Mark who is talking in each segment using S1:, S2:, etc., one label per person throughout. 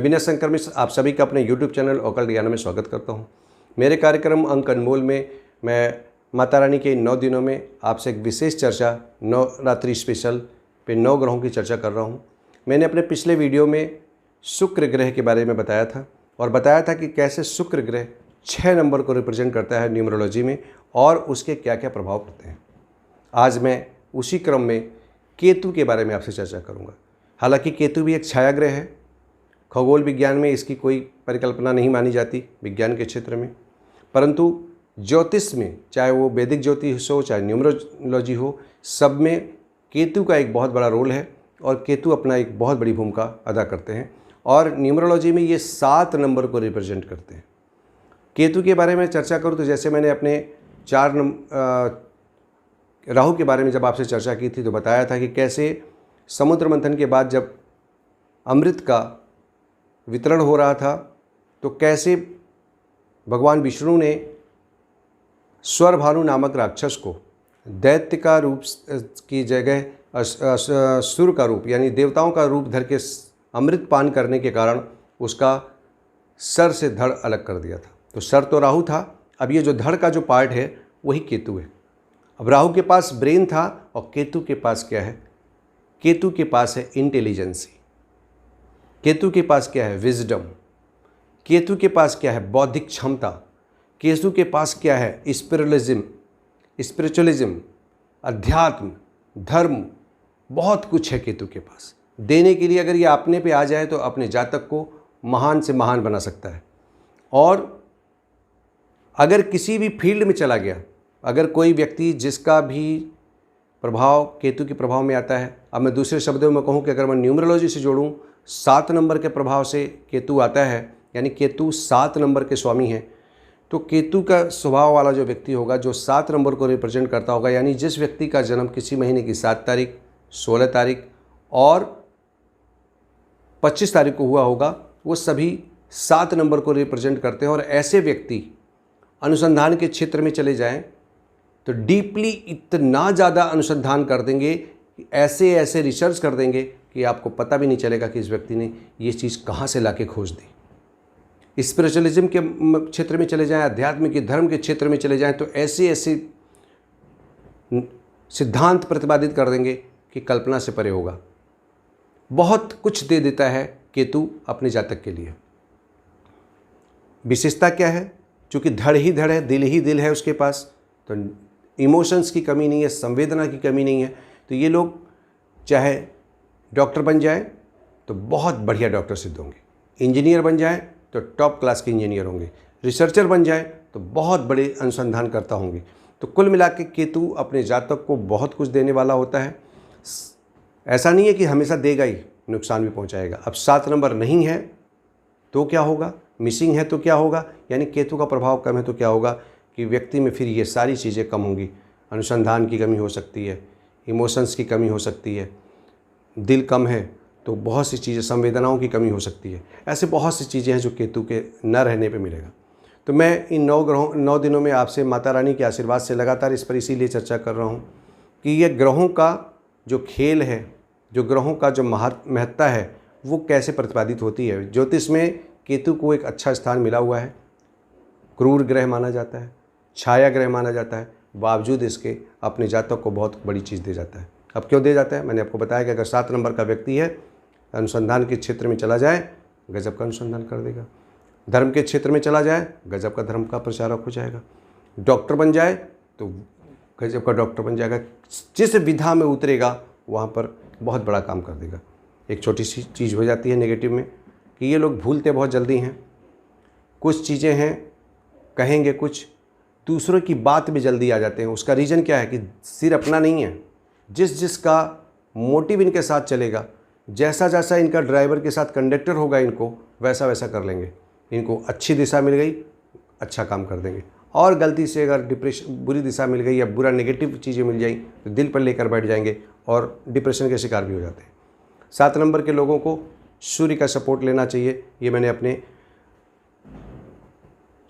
S1: विनय शंकर मिश्र आप सभी का अपने YouTube चैनल ओकल्ट ज्ञान में स्वागत करता हूं। मेरे कार्यक्रम अंक अनमोल में मैं माता रानी के 9 दिनों में आपसे एक विशेष चर्चा नवरात्रि स्पेशल पे 9 ग्रहों की चर्चा कर रहा हूं। मैंने अपने पिछले वीडियो में शुक्र ग्रह के बारे में बताया था और बताया था कि कैसे शुक्र ग्रह 6 नंबर को रिप्रेजेंट करता है न्यूमरोलॉजी में और उसके क्या क्या प्रभाव पड़ते हैं। आज मैं उसी क्रम में केतु के बारे में आपसे चर्चा करूँगा। हालांकि केतु भी एक छाया ग्रह है, खगोल विज्ञान में इसकी कोई परिकल्पना नहीं मानी जाती विज्ञान के क्षेत्र में, परंतु ज्योतिष में चाहे वो वैदिक ज्योतिष हो चाहे न्यूमरोलॉजी हो, सब में केतु का एक बहुत बड़ा रोल है और केतु अपना एक बहुत बड़ी भूमिका अदा करते हैं और न्यूमरोलॉजी में ये 7 नंबर को रिप्रेजेंट करते हैं। केतु के बारे में चर्चा करूँ तो जैसे मैंने अपने राहु के बारे में जब आपसे चर्चा की थी तो बताया था कि कैसे समुद्र मंथन के बाद जब अमृत का वितरण हो रहा था तो कैसे भगवान विष्णु ने स्वरभानु नामक राक्षस को दैत्य का रूप की जगह असुर का रूप यानी देवताओं का रूप धर के अमृत पान करने के कारण उसका सर से धड़ अलग कर दिया था। तो सर तो राहु था, अब ये जो धड़ का जो पार्ट है वही केतु है। अब राहु के पास ब्रेन था और केतु के पास क्या है? केतु के पास है इंटेलिजेंसी, केतु के पास क्या है? विजडम, केतु के पास क्या है? बौद्धिक क्षमता, केतु के पास क्या है? स्पिरिचुअलिज्म, अध्यात्म, धर्म, बहुत कुछ है केतु के पास देने के लिए। अगर ये अपने पे आ जाए तो अपने जातक को महान से महान बना सकता है। और अगर किसी भी फील्ड में चला गया, अगर कोई व्यक्ति जिसका भी प्रभाव केतु के प्रभाव में आता है, अब मैं दूसरे शब्दों में कहूँ कि अगर मैं न्यूमरोलॉजी से जोड़ूँ 7 नंबर के प्रभाव से केतु आता है, यानी केतु 7 नंबर के स्वामी हैं, तो केतु का स्वभाव वाला जो व्यक्ति होगा जो 7 नंबर को रिप्रेजेंट करता होगा, यानी जिस व्यक्ति का जन्म किसी महीने की 7 तारीख, 16 तारीख और 25 तारीख को हुआ होगा, वो सभी 7 नंबर को रिप्रेजेंट करते हैं। और ऐसे व्यक्ति अनुसंधान के क्षेत्र में चले जाएं तो डीपली इतना ज़्यादा अनुसंधान कर देंगे, ऐसे रिसर्च कर देंगे कि आपको पता भी नहीं चलेगा कि इस व्यक्ति ने ये चीज़ कहाँ से लाके खोज दी। स्पिरिचुअलिज्म के क्षेत्र में चले जाएं, आध्यात्मिक धर्म के क्षेत्र में चले जाएं तो ऐसे सिद्धांत प्रतिपादित कर देंगे कि कल्पना से परे होगा। बहुत कुछ दे देता है केतु अपने जातक के लिए। विशेषता क्या है? चूँकि धड़ ही धड़ है, दिल ही दिल है उसके पास, तो इमोशंस की कमी नहीं है, संवेदना की कमी नहीं है। तो ये लोग चाहे डॉक्टर बन जाएं तो बहुत बढ़िया डॉक्टर सिद्ध होंगे, इंजीनियर बन जाएं तो टॉप क्लास के इंजीनियर होंगे, रिसर्चर बन जाएं तो बहुत बड़े अनुसंधानकर्ता होंगे। तो कुल मिला के केतु अपने जातक को बहुत कुछ देने वाला होता है। ऐसा नहीं है कि हमेशा देगा ही, नुकसान भी पहुंचाएगा। अब 7 नंबर नहीं है तो क्या होगा? मिसिंग है तो क्या होगा? यानी केतु का प्रभाव कम है तो क्या होगा कि व्यक्ति में फिर ये सारी चीज़ें कम होंगी। अनुसंधान की कमी हो सकती है, इमोशंस की कमी हो सकती है, दिल कम है तो बहुत सी चीज़ें, संवेदनाओं की कमी हो सकती है। ऐसे बहुत सी चीज़ें हैं जो केतु के न रहने पे मिलेगा। तो मैं इन 9 दिनों में आपसे माता रानी के आशीर्वाद से लगातार इस पर इसीलिए चर्चा कर रहा हूँ कि ये ग्रहों का जो खेल है, जो ग्रहों का जो महत्ता है वो कैसे प्रतिपादित होती है। ज्योतिष में केतु को एक अच्छा स्थान मिला हुआ है, क्रूर ग्रह माना जाता है, छाया ग्रह माना जाता है, बावजूद इसके अपने जातक को बहुत बड़ी चीज़ दे जाता है। अब क्यों दे जाता है? मैंने आपको बताया कि अगर 7 नंबर का व्यक्ति है, अनुसंधान के क्षेत्र में चला जाए, गजब का अनुसंधान कर देगा। धर्म के क्षेत्र में चला जाए, गजब का धर्म का प्रचारक हो जाएगा। डॉक्टर बन जाए तो गजब का डॉक्टर बन जाएगा। जिस विधा में उतरेगा वहाँ पर बहुत बड़ा काम कर देगा। एक छोटी सी चीज़ हो जाती है नेगेटिव में कि ये लोग भूलते बहुत जल्दी हैं। कुछ चीज़ें हैं कहेंगे कुछ, दूसरों की बात में जल्दी आ जाते हैं। उसका रीज़न क्या है कि सिर अपना नहीं है। जिसका मोटिव इनके साथ चलेगा, जैसा इनका ड्राइवर के साथ कंडक्टर होगा, इनको वैसा कर लेंगे। इनको अच्छी दिशा मिल गई, अच्छा काम कर देंगे। और गलती से अगर बुरी दिशा मिल गई या बुरा नेगेटिव चीज़ें मिल जाएं तो दिल पर लेकर बैठ जाएंगे और डिप्रेशन के शिकार भी हो जाते हैं। 7 नंबर के लोगों को सूर्य का सपोर्ट लेना चाहिए। ये मैंने अपने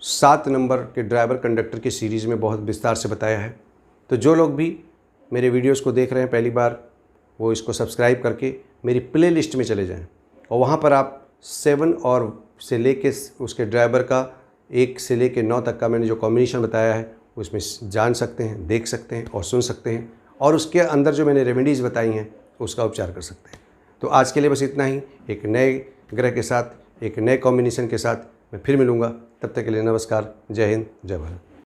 S1: 7 नंबर के ड्राइवर कंडक्टर की सीरीज़ में बहुत विस्तार से बताया है। तो जो लोग भी मेरे वीडियोस को देख रहे हैं पहली बार, वो इसको सब्सक्राइब करके मेरी प्ले लिस्ट में चले जाएं और वहाँ पर आप 7 और से लेके उसके ड्राइवर का 1 से लेके 9 तक का मैंने जो कॉम्बिनेशन बताया है उसमें जान सकते हैं, देख सकते हैं और सुन सकते हैं, और उसके अंदर जो मैंने रेमेडीज़ बताई हैं उसका उपचार कर सकते हैं। तो आज के लिए बस इतना ही। एक नए ग्रह के साथ, एक नए कॉम्बिनेशन के साथ मैं फिर मिलूँगा। तब तक के लिए नमस्कार। जय हिंद, जय भारत।